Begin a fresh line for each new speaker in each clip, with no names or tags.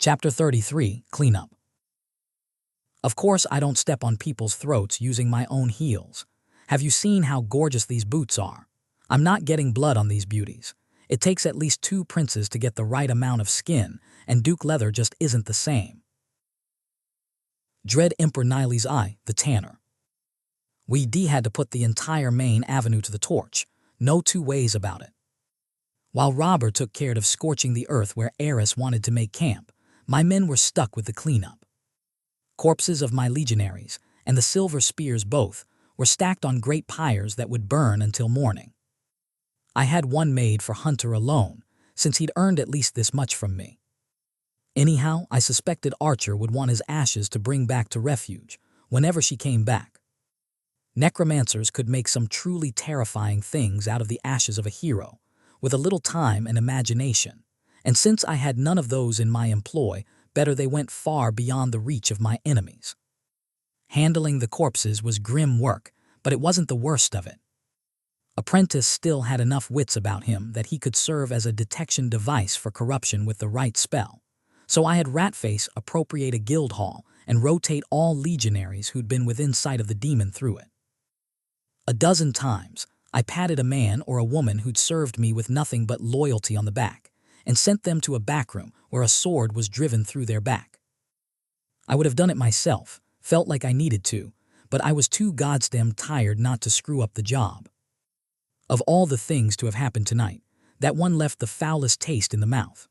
Chapter 33, Cleanup. Of course I don't step on people's throats using my own heels. Have you seen how gorgeous these boots are? I'm not getting blood on these beauties. It takes at least 2 princes to get the right amount of skin, and Duke leather just isn't the same. Dread Emperor Niley's eye, the tanner. We had to put the entire main avenue to the torch. No 2 ways about it. While Robber took care of scorching the earth where Eris wanted to make camp, my men were stuck with the cleanup. Corpses of my legionaries, and the silver spears both, were stacked on great pyres that would burn until morning. I had one made for Hunter alone, since he'd earned at least this much from me. Anyhow, I suspected Archer would want his ashes to bring back to refuge, whenever she came back. Necromancers could make some truly terrifying things out of the ashes of a hero, with a little time and imagination, and since I had none of those in my employ, better they went far beyond the reach of my enemies. Handling the corpses was grim work, but it wasn't the worst of it. Apprentice still had enough wits about him that he could serve as a detection device for corruption with the right spell, so I had Ratface appropriate a guild hall and rotate all legionaries who'd been within sight of the demon through it. A dozen times, I patted a man or a woman who'd served me with nothing but loyalty on the back, and sent them to a backroom where a sword was driven through their back. I would have done it myself, felt like I needed to, but I was too goddamn tired not to screw up the job. Of all the things to have happened tonight, that one left the foulest taste in the mouth.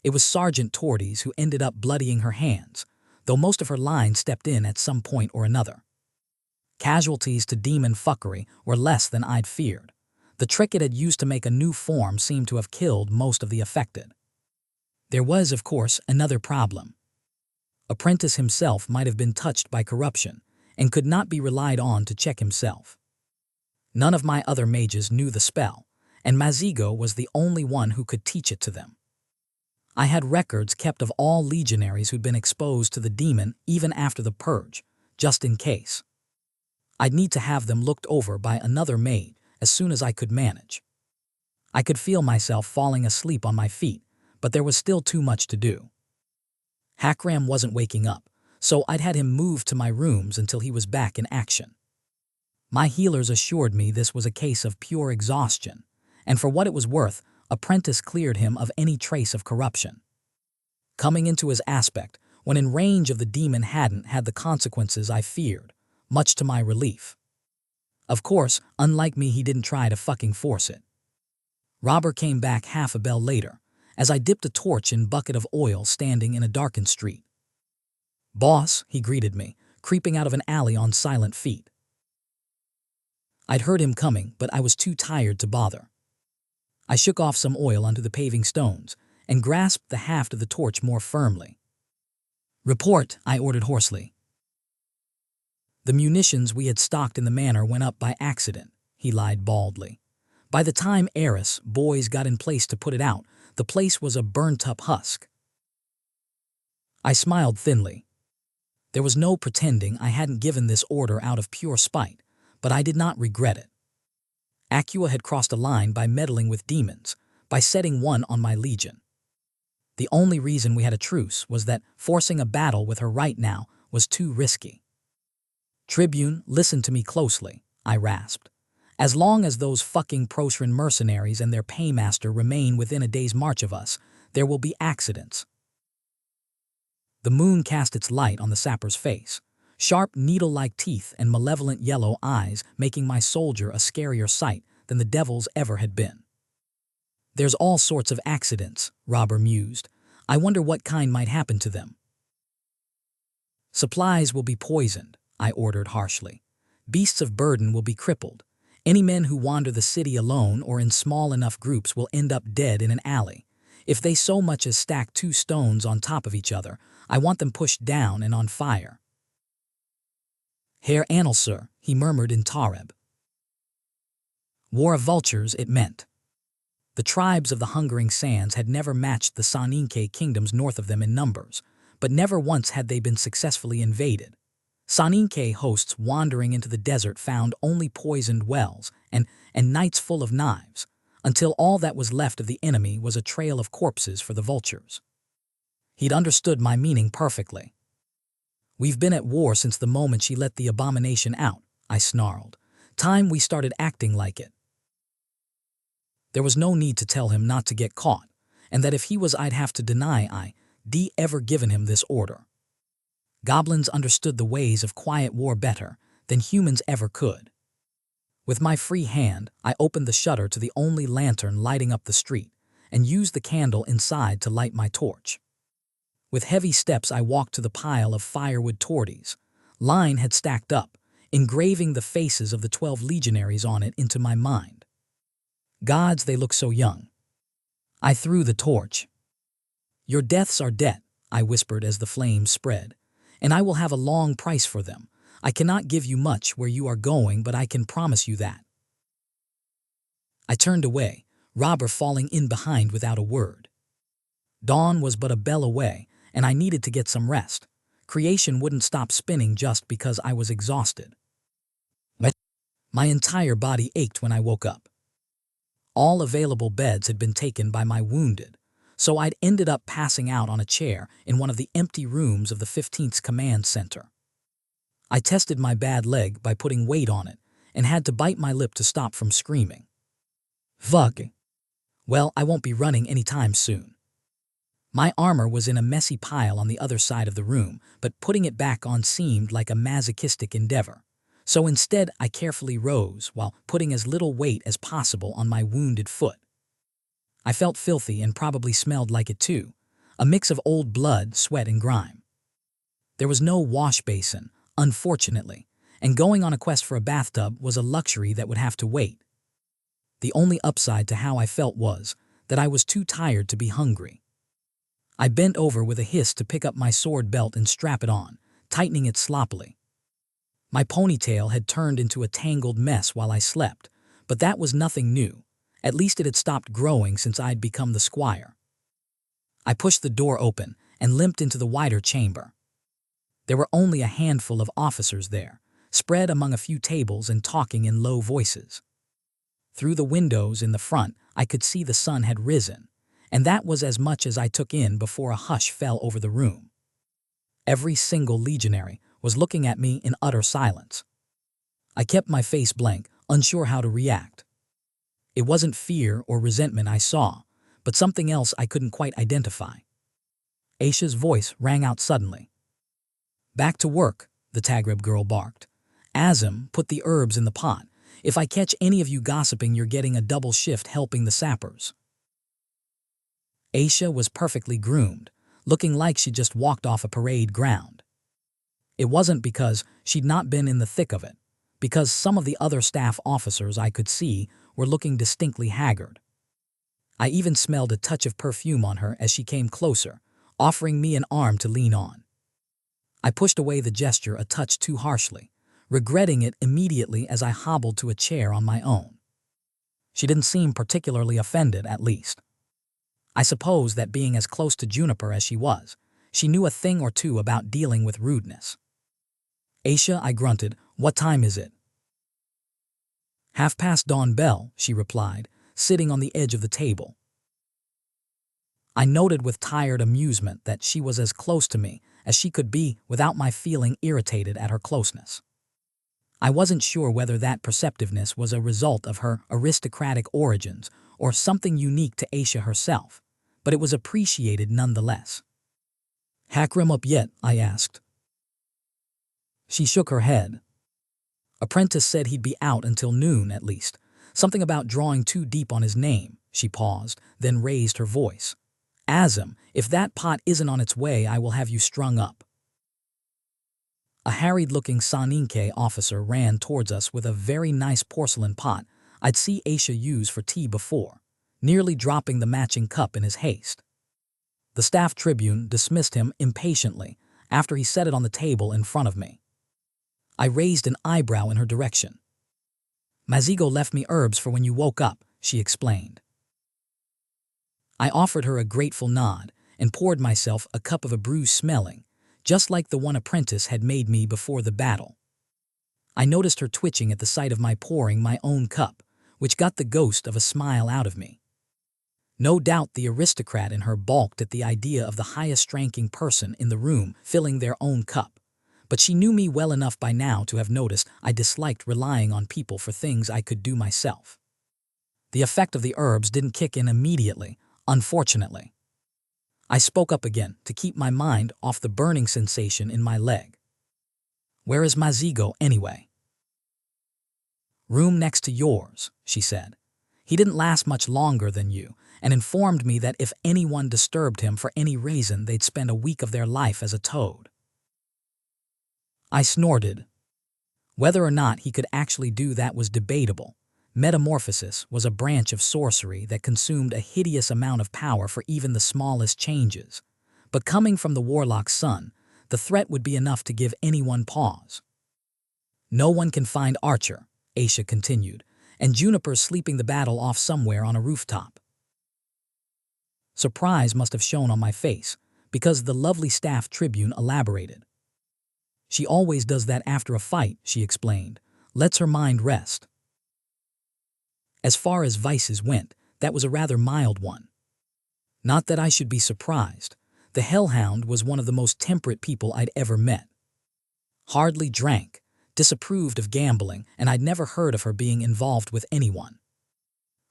It was Sergeant Tordes who ended up bloodying her hands, though most of her line stepped in at some point or another. Casualties to demon fuckery were less than I'd feared. The trick it had used to make a new form seemed to have killed most of the affected. There was, of course, another problem. Apprentice himself might have been touched by corruption, and could not be relied on to check himself. None of my other mages knew the spell, and Mazigo was the only one who could teach it to them. I had records kept of all legionaries who'd been exposed to the demon even after the purge, just in case. I'd need to have them looked over by another maid as soon as I could manage. I could feel myself falling asleep on my feet, but there was still too much to do. Hakram wasn't waking up, so I'd had him moved to my rooms until he was back in action. My healers assured me this was a case of pure exhaustion, and for what it was worth, Apprentice cleared him of any trace of corruption. Coming into his aspect, when in range of the demon hadn't had the consequences I feared, much to my relief. Of course, unlike me, he didn't try to fucking force it. Robber came back half a bell later, as I dipped a torch in bucket of oil standing in a darkened street. "Boss," he greeted me, creeping out of an alley on silent feet. I'd heard him coming, but I was too tired to bother. I shook off some oil onto the paving stones and grasped the haft of the torch more firmly. "Report," I ordered hoarsely. "The munitions we had stocked in the manor went up by accident," he lied baldly. "By the time Eris boys got in place to put it out, the place was a burnt-up husk." I smiled thinly. There was no pretending I hadn't given this order out of pure spite, but I did not regret it. Acua had crossed a line by meddling with demons, by setting one on my legion. The only reason we had a truce was that forcing a battle with her right now was too risky. "Tribune, listen to me closely," I rasped. "As long as those fucking Prosran mercenaries and their paymaster remain within a day's march of us, there will be accidents." The moon cast its light on the sapper's face, sharp needle-like teeth and malevolent yellow eyes making my soldier a scarier sight than the devil's ever had been. "There's all sorts of accidents," Robber mused. "I wonder what kind might happen to them." "Supplies will be poisoned," I ordered harshly. "Beasts of burden will be crippled. Any men who wander the city alone or in small enough groups will end up dead in an alley. If they so much as stack 2 stones on top of each other, I want them pushed down and on fire." "Herr Annelsur," he murmured in Tareb. War of vultures, it meant. The tribes of the Hungering Sands had never matched the Saninke kingdoms north of them in numbers, but never once had they been successfully invaded. Saninke hosts wandering into the desert found only poisoned wells and nights full of knives, until all that was left of the enemy was a trail of corpses for the vultures. He'd understood my meaning perfectly. "We've been at war since the moment she let the abomination out," I snarled. "Time we started acting like it." There was no need to tell him not to get caught, and that if he was I'd have to deny I'd ever given him this order. Goblins understood the ways of quiet war better than humans ever could. With my free hand, I opened the shutter to the only lantern lighting up the street and used the candle inside to light my torch. With heavy steps I walked to the pile of firewood torties. Line had stacked up, engraving the faces of the 12 legionaries on it into my mind. Gods, they look so young. I threw the torch. "Your deaths are debt," I whispered as the flames spread, "and I will have a long price for them. I cannot give you much where you are going, but I can promise you that." I turned away, Robber falling in behind without a word. Dawn was but a bell away, and I needed to get some rest. Creation wouldn't stop spinning just because I was exhausted. My entire body ached when I woke up. All available beds had been taken by my wounded, so I'd ended up passing out on a chair in one of the empty rooms of the 15th Command Center. I tested my bad leg by putting weight on it and had to bite my lip to stop from screaming. Fuck. Well, I won't be running anytime soon. My armor was in a messy pile on the other side of the room, but putting it back on seemed like a masochistic endeavor. So instead, I carefully rose while putting as little weight as possible on my wounded foot. I felt filthy and probably smelled like it too, a mix of old blood, sweat, and grime. There was no wash basin, unfortunately, and going on a quest for a bathtub was a luxury that would have to wait. The only upside to how I felt was that I was too tired to be hungry. I bent over with a hiss to pick up my sword belt and strap it on, tightening it sloppily. My ponytail had turned into a tangled mess while I slept, but that was nothing new. At least it had stopped growing since I'd become the squire. I pushed the door open and limped into the wider chamber. There were only a handful of officers there, spread among a few tables and talking in low voices. Through the windows in the front, I could see the sun had risen, and that was as much as I took in before a hush fell over the room. Every single legionary was looking at me in utter silence. I kept my face blank, unsure how to react. It wasn't fear or resentment I saw, but something else I couldn't quite identify. Aisha's voice rang out suddenly. "Back to work," the Tagreb girl barked. "Azim, put the herbs in the pot. If I catch any of you gossiping, you're getting a double shift helping the sappers." Aisha was perfectly groomed, looking like she just walked off a parade ground. It wasn't because she'd not been in the thick of it, because some of the other staff officers I could see were looking distinctly haggard. I even smelled a touch of perfume on her as she came closer, offering me an arm to lean on. I pushed away the gesture a touch too harshly, regretting it immediately as I hobbled to a chair on my own. She didn't seem particularly offended, at least. I suppose that being as close to Juniper as she was, she knew a thing or two about dealing with rudeness. "Aisha," I grunted, "what time is it?" "Half-past dawn bell," she replied, sitting on the edge of the table. I noted with tired amusement that she was as close to me as she could be without my feeling irritated at her closeness. I wasn't sure whether that perceptiveness was a result of her aristocratic origins or something unique to Aisha herself, but it was appreciated nonetheless. "Hakram up yet?" I asked. She shook her head. "Apprentice said he'd be out until noon at least. Something about drawing too deep on his name." She paused, then raised her voice. "Azim, if that pot isn't on its way, I will have you strung up." A harried-looking Saninke officer ran towards us with a very nice porcelain pot I'd see Aisha use for tea before, nearly dropping the matching cup in his haste. The staff tribune dismissed him impatiently after he set it on the table in front of me. I raised an eyebrow in her direction. "Mazigo left me herbs for when you woke up," she explained. I offered her a grateful nod and poured myself a cup of a brew smelling, just like the one Apprentice had made me before the battle. I noticed her twitching at the sight of my pouring my own cup, which got the ghost of a smile out of me. No doubt the aristocrat in her balked at the idea of the highest-ranking person in the room filling their own cup, but she knew me well enough by now to have noticed I disliked relying on people for things I could do myself. The effect of the herbs didn't kick in immediately, unfortunately. I spoke up again to keep my mind off the burning sensation in my leg. "Where is Mazigo, anyway?" "Room next to yours," she said. "He didn't last much longer than you, and informed me that if anyone disturbed him for any reason, they'd spend a week of their life as a toad." I snorted. Whether or not he could actually do that was debatable. Metamorphosis was a branch of sorcery that consumed a hideous amount of power for even the smallest changes. But coming from the warlock's son, the threat would be enough to give anyone pause. "No one can find Archer," Aisha continued, "and Juniper's sleeping the battle off somewhere on a rooftop." Surprise must have shown on my face, because the lovely staff tribune elaborated. "She always does that after a fight," she explained. "Lets her mind rest." As far as vices went, that was a rather mild one. Not that I should be surprised. The Hellhound was one of the most temperate people I'd ever met. Hardly drank, disapproved of gambling, and I'd never heard of her being involved with anyone.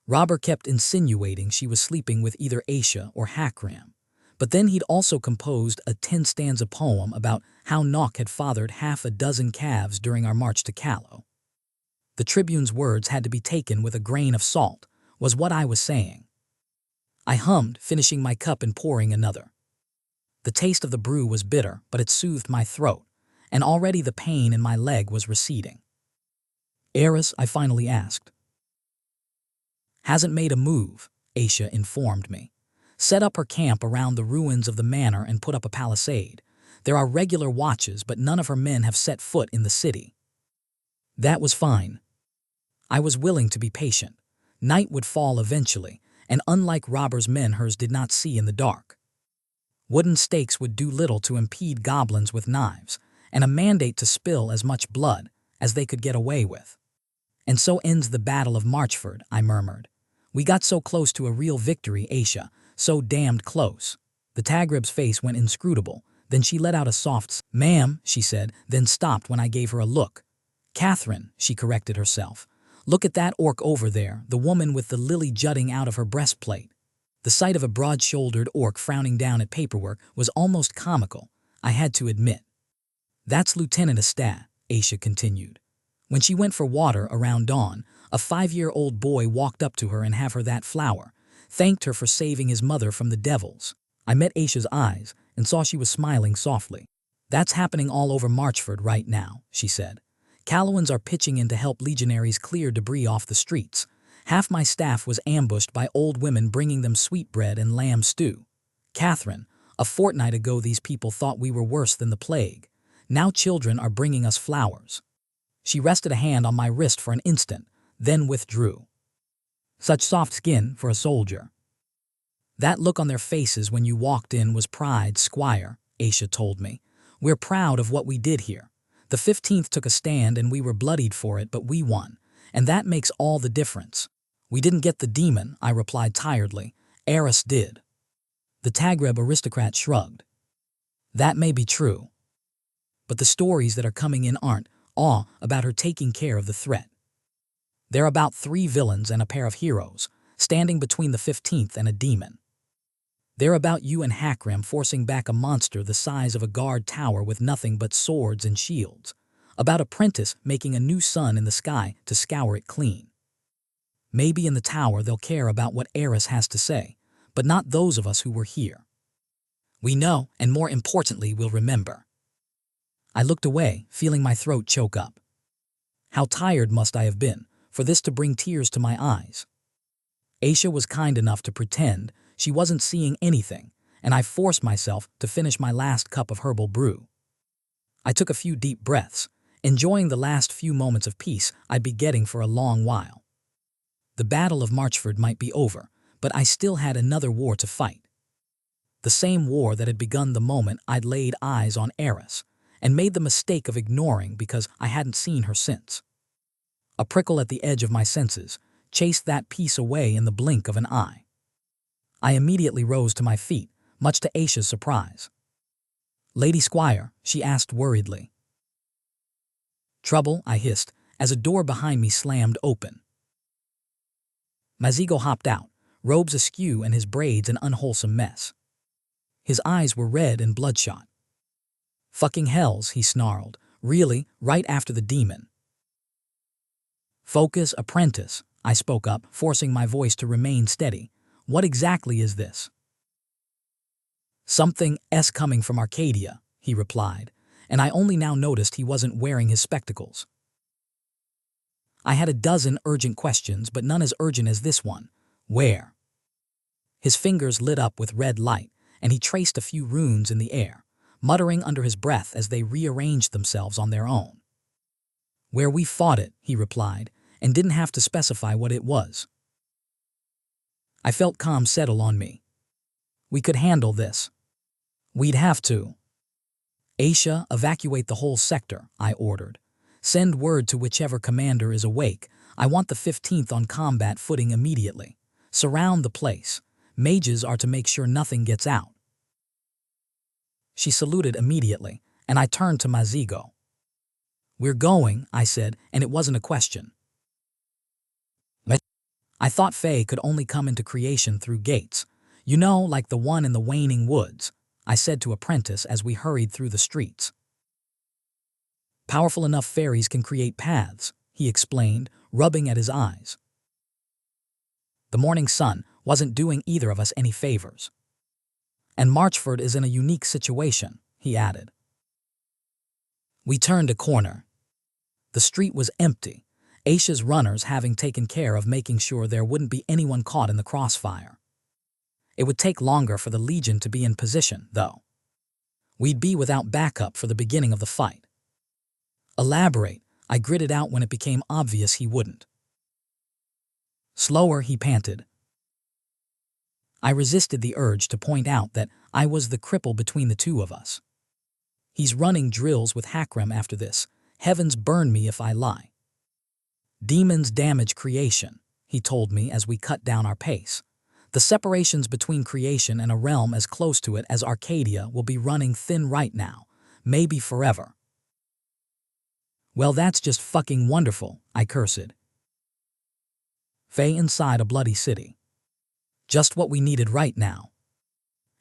Robert kept insinuating she was sleeping with either Aisha or Hakram, but then he'd also composed a 10-stanza poem about how Nock had fathered half a dozen calves during our march to Callow. The Tribune's words had to be taken with a grain of salt, was what I was saying. I hummed, finishing my cup and pouring another. The taste of the brew was bitter, but it soothed my throat, and already the pain in my leg was receding. "Eris?" I finally asked. "Hasn't made a move," Aisha informed me. "Set up her camp around the ruins of the manor and put up a palisade. There are regular watches, but none of her men have set foot in the city." That was fine. I was willing to be patient. Night would fall eventually, and unlike Robert's men, hers did not see in the dark. Wooden stakes would do little to impede goblins with knives, and a mandate to spill as much blood as they could get away with. "And so ends the Battle of Marchford," I murmured. "We got so close to a real victory, Aisha, so damned close." The Tagrib's face went inscrutable. Then she let out a soft "Ma'am," she said, then stopped when I gave her a look. "Catherine," she corrected herself. "Look at that orc over there, the woman with the lily jutting out of her breastplate." The sight of a broad-shouldered orc frowning down at paperwork was almost comical, I had to admit. "That's Lieutenant Estat," Aisha continued. "When she went for water around dawn, a 5-year-old boy walked up to her and have her that flower, thanked her for saving his mother from the devils." I met Aisha's eyes and saw she was smiling softly. "That's happening all over Marchford right now," she said. "Callowans are pitching in to help legionaries clear debris off the streets. Half my staff was ambushed by old women bringing them sweetbread and lamb stew. Catherine, a fortnight ago these people thought we were worse than the plague. Now children are bringing us flowers." She rested a hand on my wrist for an instant, then withdrew. "Such soft skin for a soldier." "That look on their faces when you walked in was pride, Squire," Aisha told me. "We're proud of what we did here. The 15th took a stand and we were bloodied for it, but we won, and that makes all the difference." "We didn't get the demon," I replied tiredly. "Eris did." The Tagreb aristocrat shrugged. "That may be true. But the stories that are coming in aren't all about her taking care of the threat. They're about 3 villains and a pair of heroes, standing between the 15th and a demon. They're about you and Hakram forcing back a monster the size of a guard tower with nothing but swords and shields. About Apprentice making a new sun in the sky to scour it clean. Maybe in the tower they'll care about what Eris has to say, but not those of us who were here. We know, and more importantly, we'll remember." I looked away, feeling my throat choke up. How tired must I have been for this to bring tears to my eyes? Aisha was kind enough to pretend she wasn't seeing anything, and I forced myself to finish my last cup of herbal brew. I took a few deep breaths, enjoying the last few moments of peace I'd be getting for a long while. The Battle of Marchford might be over, but I still had another war to fight. The same war that had begun the moment I'd laid eyes on Eris, and made the mistake of ignoring because I hadn't seen her since. A prickle at the edge of my senses chased that peace away in the blink of an eye. I immediately rose to my feet, much to Aisha's surprise. "Lady Squire," she asked worriedly. "Trouble?" I hissed, as a door behind me slammed open. Mazigo hopped out, robes askew and his braids an unwholesome mess. His eyes were red and bloodshot. "Fucking hells," he snarled. "Really, right after the demon." "Focus, apprentice," I spoke up, forcing my voice to remain steady. "What exactly is this?" "Something coming from Arcadia," he replied, and I only now noticed he wasn't wearing his spectacles. I had a dozen urgent questions, but none as urgent as this one. Where? His fingers lit up with red light, and he traced a few runes in the air, muttering under his breath as they rearranged themselves on their own. "Where we fought it," he replied, and didn't have to specify what it was. I felt calm settle on me. We could handle this. We'd have to. "Aisha, evacuate the whole sector," I ordered. "Send word to whichever commander is awake. I want the 15th on combat footing immediately. Surround the place. Mages are to make sure nothing gets out." She saluted immediately, and I turned to Mazigo. "We're going," I said, and it wasn't a question. I thought Faye could only come into creation through gates. "You know, like the one in the waning woods," I said to Apprentice as we hurried through the streets. "Powerful enough fairies can create paths," he explained, rubbing at his eyes. The morning sun wasn't doing either of us any favors. "And Marchford is in a unique situation," he added. We turned a corner. The street was empty, Aisha's runners having taken care of making sure there wouldn't be anyone caught in the crossfire. It would take longer for the Legion to be in position, though. We'd be without backup for the beginning of the fight. "Elaborate," I gritted out when it became obvious he wouldn't. "Slower," he panted. I resisted the urge to point out that I was the cripple between the two of us. "He's running drills with Hakram after this. Heavens burn me if I lie." "Demons damage creation," he told me as we cut down our pace. "The separations between creation and a realm as close to it as Arcadia will be running thin right now, maybe forever." "Well, that's just fucking wonderful," I cursed. Faye inside a bloody city. Just what we needed right now.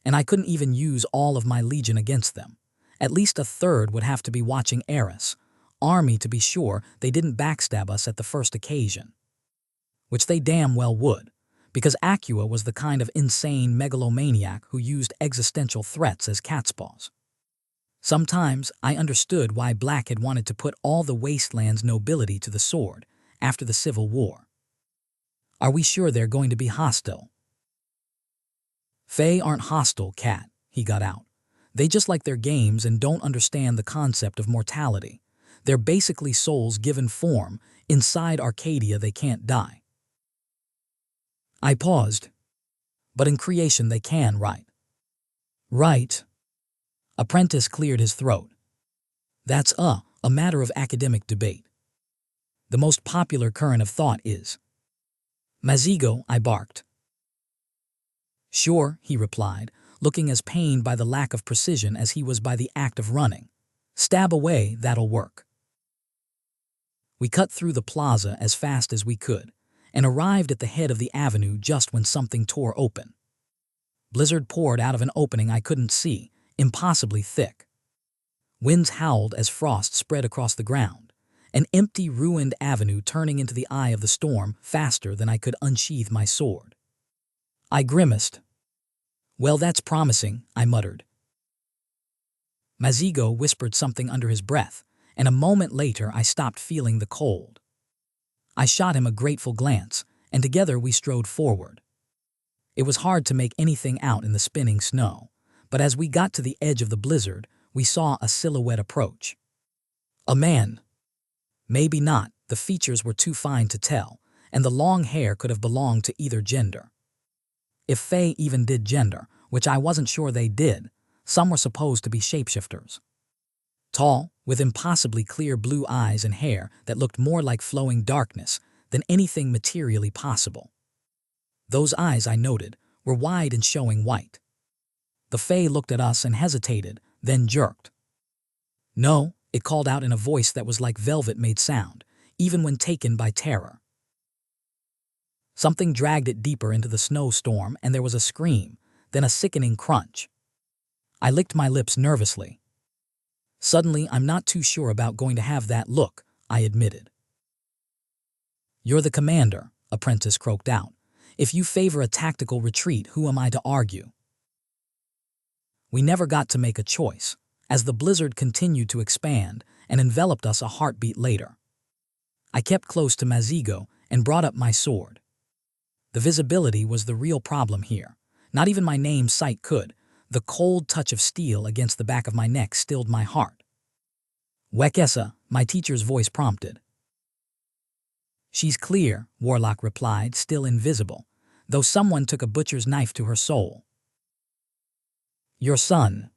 And I couldn't even use all of my Legion against them. At least a third would have to be watching Eris. Army to be sure they didn't backstab us at the first occasion. Which they damn well would, because Acua was the kind of insane megalomaniac who used existential threats as catspaws. Sometimes I understood why Black had wanted to put all the Wasteland's nobility to the sword after the Civil War. "Are we sure they're going to be hostile?" "Fae aren't hostile, Cat," he got out. "They just like their games and don't understand the concept of mortality. They're basically souls given form. Inside Arcadia they can't die." I paused. "But in creation they can, right?" "Right." Apprentice cleared his throat. "That's a matter of academic debate. The most popular current of thought is." "Mazigo," I barked. "Sure," he replied, looking as pained by the lack of precision as he was by the act of running. "Stab away, that'll work." We cut through the plaza as fast as we could, and arrived at the head of the avenue just when something tore open. Blizzard poured out of an opening I couldn't see, impossibly thick. Winds howled as frost spread across the ground, an empty, ruined avenue turning into the eye of the storm faster than I could unsheath my sword. I grimaced. "Well, that's promising," I muttered. Mazigo whispered something under his breath, and a moment later I stopped feeling the cold. I shot him a grateful glance, and together we strode forward. It was hard to make anything out in the spinning snow, but as we got to the edge of the blizzard, we saw a silhouette approach. A man. Maybe not, the features were too fine to tell, and the long hair could have belonged to either gender. If Fae even did gender, which I wasn't sure they did, some were supposed to be shapeshifters. Tall, with impossibly clear blue eyes and hair that looked more like flowing darkness than anything materially possible. Those eyes, I noted, were wide and showing white. The Fae looked at us and hesitated, then jerked. "No," it called out in a voice that was like velvet-made sound, even when taken by terror. Something dragged it deeper into the snowstorm, and there was a scream, then a sickening crunch. I licked my lips nervously. "Suddenly, I'm not too sure about going to have that look," I admitted. "You're the commander," Apprentice croaked out. "If you favor a tactical retreat, who am I to argue?" We never got to make a choice, as the blizzard continued to expand and enveloped us a heartbeat later. I kept close to Mazigo and brought up my sword. The visibility was the real problem here. Not even my name's sight could. The cold touch of steel against the back of my neck stilled my heart. "Wekesa," my teacher's voice prompted. "She's clear," Warlock replied, still invisible, though someone took a butcher's knife to her soul. "Your son."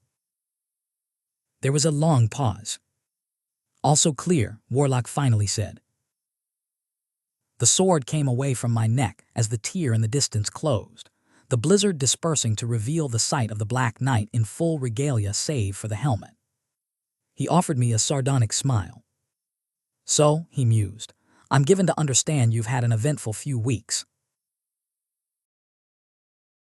There was a long pause. "Also clear," Warlock finally said. The sword came away from my neck as the tear in the distance closed, the blizzard dispersing to reveal the sight of the Black Knight in full regalia save for the helmet. He offered me a sardonic smile. "So," he mused, "I'm given to understand you've had an eventful few weeks."